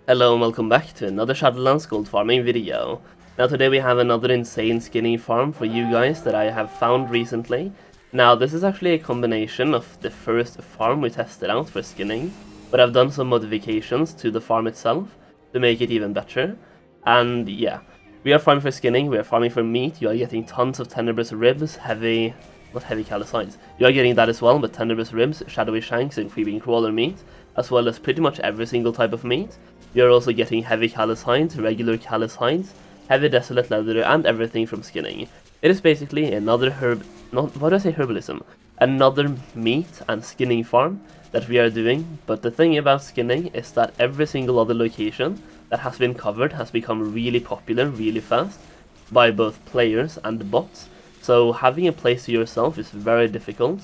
Hello and welcome back to another Shadowlands Goldfarming video. Now today we have another insane skinning farm for you guys that I have found recently. Now this is actually a combination of the first farm we tested out for skinning, but I've done some modifications to the farm itself to make it even better. And yeah, we are farming for skinning, we are farming for meat, you are getting tons of tenebrous ribs, not heavy callous hides. You are getting that as well, but tenebrous ribs, shadowy shanks and creeping crawler meat, as well as pretty much every single type of meat. You're also getting heavy callous hides, regular callous hides, heavy desolate leather, and everything from skinning. It is basically another herbalism? Another meat and skinning farm that we are doing, but the thing about skinning is that every single other location that has been covered has become really popular really fast by both players and bots, so having a place to yourself is very difficult.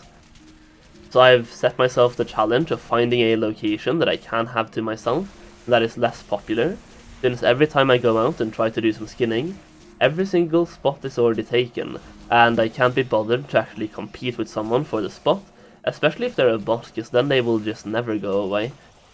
So I've set myself the challenge of finding a location that I can have to myself that is less popular, since every time I go out and try to do some skinning, every single spot is already taken, and I can't be bothered to actually compete with someone for the spot, especially if they're a bot, because then they will just never go away.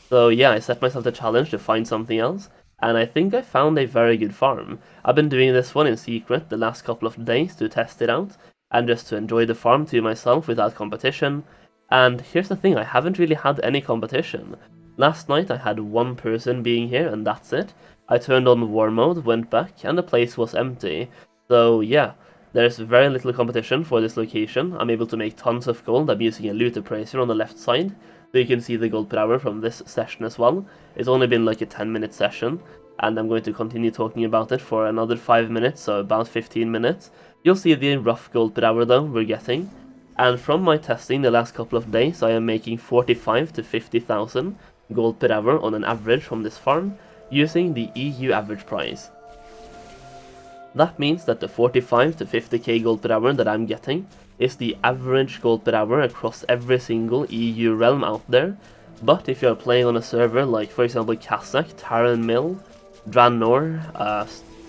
So yeah, I set myself the challenge to find something else, and I think I found a very good farm. I've been doing this one in secret the last couple of days to test it out, and just to enjoy the farm to myself without competition. And here's the thing, I haven't really had any competition. Last night I had one person being here and that's it. I turned on war mode, went back, and the place was empty. So yeah, there's very little competition for this location. I'm able to make tons of gold. I'm using a loot appraiser on the left side, so you can see the gold per hour from this session as well. It's only been like a 10-minute session, and I'm going to continue talking about it for another 5 minutes, so about 15 minutes. You'll see the rough gold per hour though we're getting. And from my testing the last couple of days, I am making 45 to 50,000 gold per hour on an average from this farm, using the EU average price. That means that the 45 to 50k gold per hour that I'm getting is the average gold per hour across every single EU realm out there. But if you're playing on a server like, for example, Kazakh, Terran Mill, Drannor,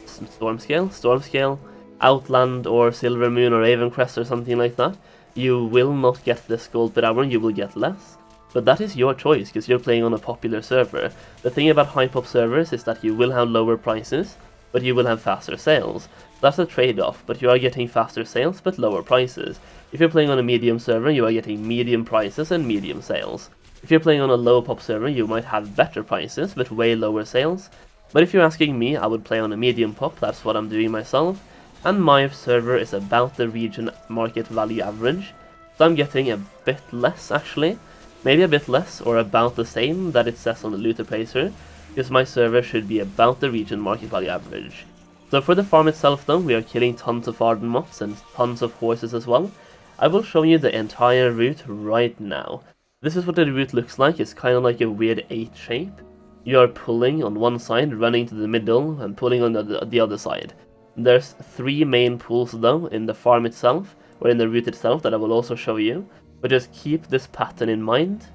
Stormscale, Outland, or Silvermoon, or Ravencrest, or something like that, you will not get this gold per hour, you will get less. But that is your choice, because you're playing on a popular server. The thing about high-pop servers is that you will have lower prices, but you will have faster sales. That's a trade-off, but you are getting faster sales, but lower prices. If you're playing on a medium server, you are getting medium prices and medium sales. If you're playing on a low-pop server, you might have better prices, but way lower sales. But if you're asking me, I would play on a medium pop, that's what I'm doing myself. And my server is about the region market value average, so I'm getting a bit less actually. Maybe a bit less, or about the same that it says on the loot appraiser, because my server should be about the region market value average. So for the farm itself though, we are killing tons of Ardenweald and tons of horses as well. I will show you the entire route right now. This is what the route looks like. It's kind of like a weird 8 shape. You are pulling on one side, running to the middle, and pulling on the other side. There's 3 main pools though in the farm itself, or in the route itself, that I will also show you. But just keep this pattern in mind,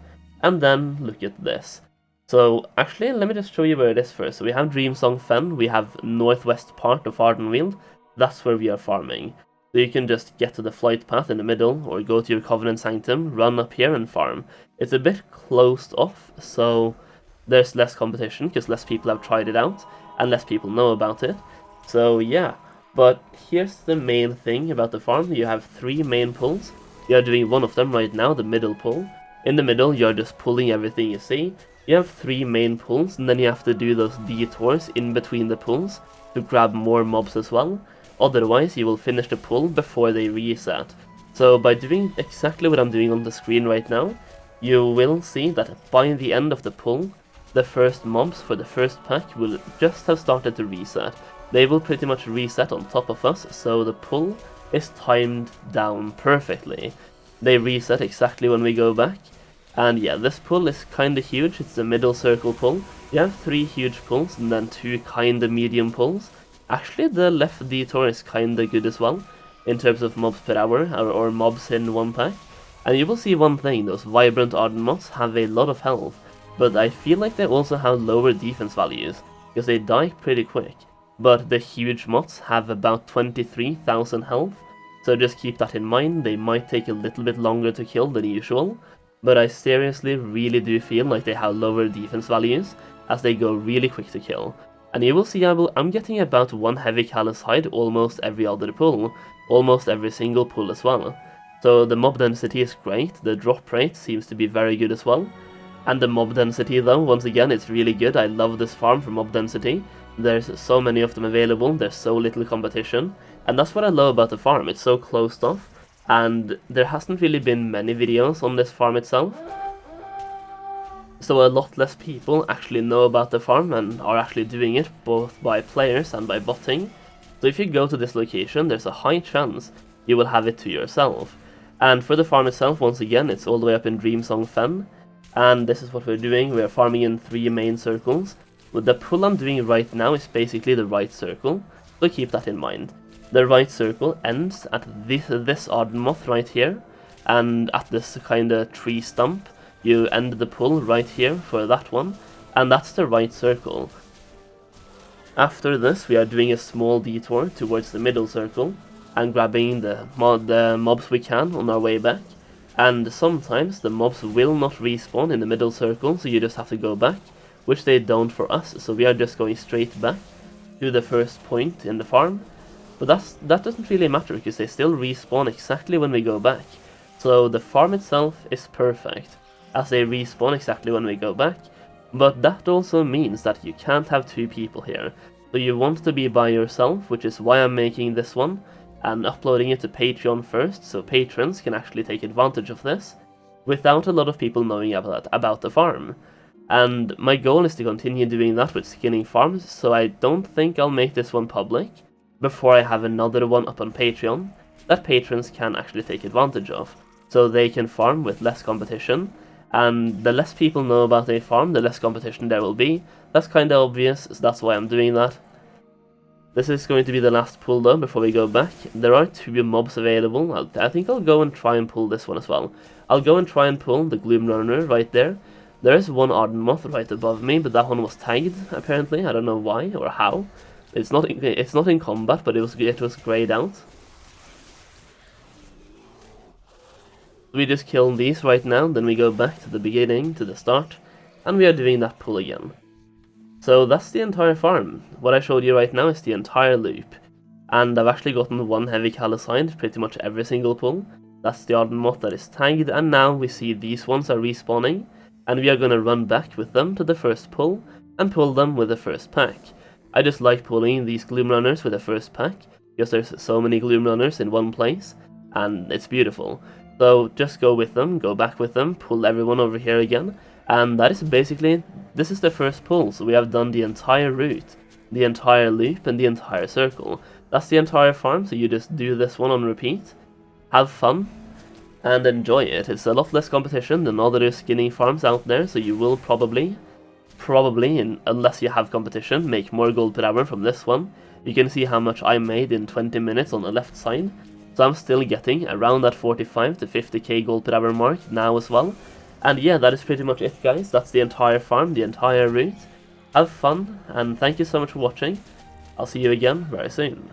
and then look at this. So actually, let me just show you where it is first. So we have Dreamsong Fen, we have northwest part of Ardenweald, that's where we are farming. So you can just get to the flight path in the middle, or go to your Covenant Sanctum, run up here and farm. It's a bit closed off, so there's less competition, because less people have tried it out, and less people know about it. So yeah, but here's the main thing about the farm. You have 3 main pulls. You are doing one of them right now, the middle pull. In the middle, you are just pulling everything you see. You have 3 main pulls, and then you have to do those detours in between the pulls to grab more mobs as well. Otherwise, you will finish the pull before they reset. So by doing exactly what I'm doing on the screen right now, you will see that by the end of the pull, the first mobs for the first pack will just have started to reset. They will pretty much reset on top of us, so the pull is timed down perfectly. They reset exactly when we go back. And yeah, this pull is kinda huge. It's the middle circle pull. You have 3 huge pulls and then 2 kinda medium pulls. Actually, the left detour is kinda good as well, in terms of mobs per hour, or mobs in one pack. And you will see one thing, those vibrant Ardenweald have a lot of health, but I feel like they also have lower defense values, because they die pretty quick. But the huge mods have about 23,000 health, so just keep that in mind. They might take a little bit longer to kill than usual, but I seriously really do feel like they have lower defense values, as they go really quick to kill. And you will see I'm getting about 1 heavy callous hide almost every other pull, almost every single pull as well. So the mob density is great, the drop rate seems to be very good as well. And the mob density though, once again, it's really good. I love this farm for mob density. There's so many of them available, there's so little competition. And that's what I love about the farm, it's so closed off. And there hasn't really been many videos on this farm itself. So a lot less people actually know about the farm and are actually doing it, both by players and by botting. So if you go to this location, there's a high chance you will have it to yourself. And for the farm itself, once again, it's all the way up in Dreamsong Fen. And this is what we're doing, we're farming in 3 main circles. The pull I'm doing right now is basically the right circle, so keep that in mind. The right circle ends at this Ardenmoth right here, and at this kind of tree stump, you end the pull right here for that one, and that's the right circle. After this, we are doing a small detour towards the middle circle, and grabbing the mobs we can on our way back. And sometimes the mobs will not respawn in the middle circle, so you just have to go back, which they don't for us, so we are just going straight back to the first point in the farm. But that doesn't really matter, because they still respawn exactly when we go back. So the farm itself is perfect, as they respawn exactly when we go back, but that also means that you can't have 2 people here. So you want to be by yourself, which is why I'm making this one, and uploading it to Patreon first, so patrons can actually take advantage of this, without a lot of people knowing about the farm. And my goal is to continue doing that with skinning farms, so I don't think I'll make this one public before I have another one up on Patreon that patrons can actually take advantage of, so they can farm with less competition. And the less people know about a farm, the less competition there will be. That's kinda obvious, so that's why I'm doing that. This is going to be the last pull though, before we go back. There are 2 mobs available. I think I'll go and try and pull this one as well. I'll go and try and pull the Gloom Runner right there. There is 1 Ardenmoth right above me, but that one was tagged, apparently. I don't know why or how. It's not in combat, but it was grayed out. We just kill these right now, then we go back to the beginning, to the start, and we are doing that pull again. So that's the entire farm. What I showed you right now is the entire loop. And I've actually gotten 1 heavy callous hide pretty much every single pull. That's the Ardenmoth that is tagged, and now we see these ones are respawning, and we are going to run back with them to the first pull, and pull them with the first pack. I just like pulling these Gloom Runners with the first pack, because there's so many Gloom Runners in one place, and it's beautiful. So just go with them, go back with them, pull everyone over here again, and that is basically, this is the first pull, so we have done the entire route, the entire loop, and the entire circle. That's the entire farm, so you just do this one on repeat, have fun, and enjoy it. It's a lot less competition than other skinning farms out there, so you will probably, unless you have competition, make more gold per hour from this one. You can see how much I made in 20 minutes on the left side, so I'm still getting around that 45 to 50k gold per hour mark now as well. And yeah, that is pretty much it, guys. That's the entire farm, the entire route. Have fun, and thank you so much for watching. I'll see you again very soon.